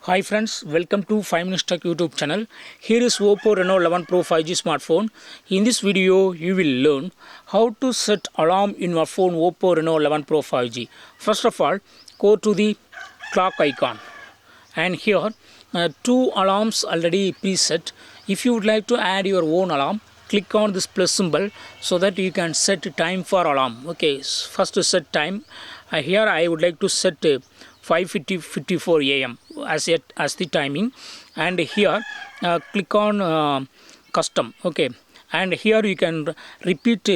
Hi friends, welcome to 5 Minutes Tech YouTube channel. Here is Oppo Reno 11 Pro 5G smartphone. In this video, you will learn how to set alarm in your phone Oppo Reno 11 Pro 5G. First of all, go to the clock icon. And here, two alarms already preset. If you would like to add your own alarm, click on this plus symbol so that you can set time for alarm. Okay, first to set time. Here I would like to set 5:54 a.m. as the timing, and here click on custom. Okay, and here you can repeat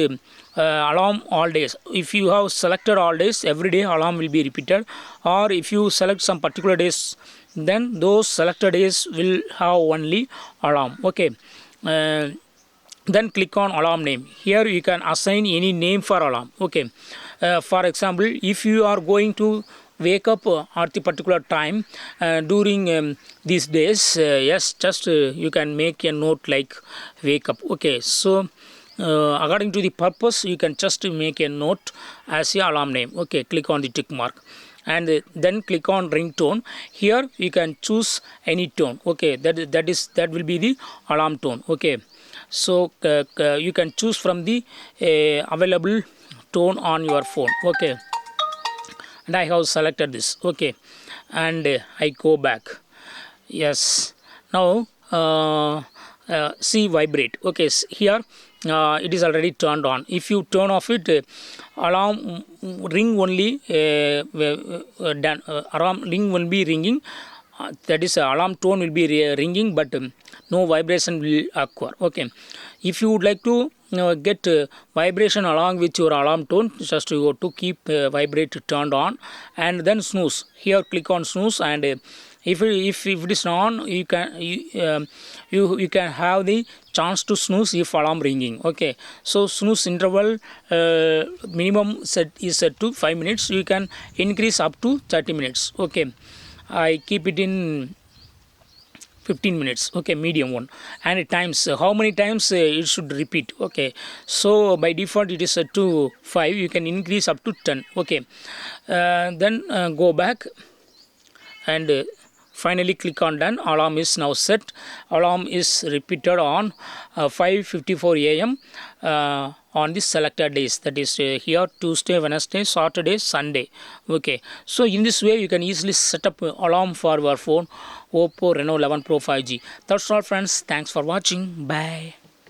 alarm all days. If you have selected all days, every day alarm will be repeated, or if you select some particular days, then those selected days will have only alarm. Okay, then click on alarm name. Here you can assign any name for alarm. Okay, for example, if you are going to wake up at the particular time during these days, yes, just you can make a note like wake up. Okay, so according to the purpose, you can just make a note as your alarm name. Okay, click on the tick mark and then click on ringtone. Here you can choose any tone. Okay, that will be the alarm tone. Okay, so you can choose from the available tone on your phone. Okay, and I have selected this. Okay, and I go back. Yes, now see vibrate. Okay, here it is already turned on. If you turn off it, alarm ring only alarm ring will be ringing. That is alarm tone will be ringing, but no vibration will occur. Okay, if you would like to get vibration along with your alarm tone, just you go to keep vibrate turned on and then snooze. Here click on snooze, and if it is on, you can have the chance to snooze if alarm ringing. Okay, so snooze interval minimum is set to 5 minutes. You can increase up to 30 minutes. Okay, I keep it in 15 minutes. Okay, medium one. And times, how many times it should repeat. Okay, so by default it is set to 5. You can increase up to 10. Okay, then go back and finally click on done. Alarm is now set. Alarm is repeated on 5:54 a.m. On the selected days, that is here Tuesday, Wednesday, Saturday, Sunday. Okay, so in this way you can easily set up alarm for your phone Oppo Reno 11 Pro 5G. That's all friends. Thanks for watching. Bye.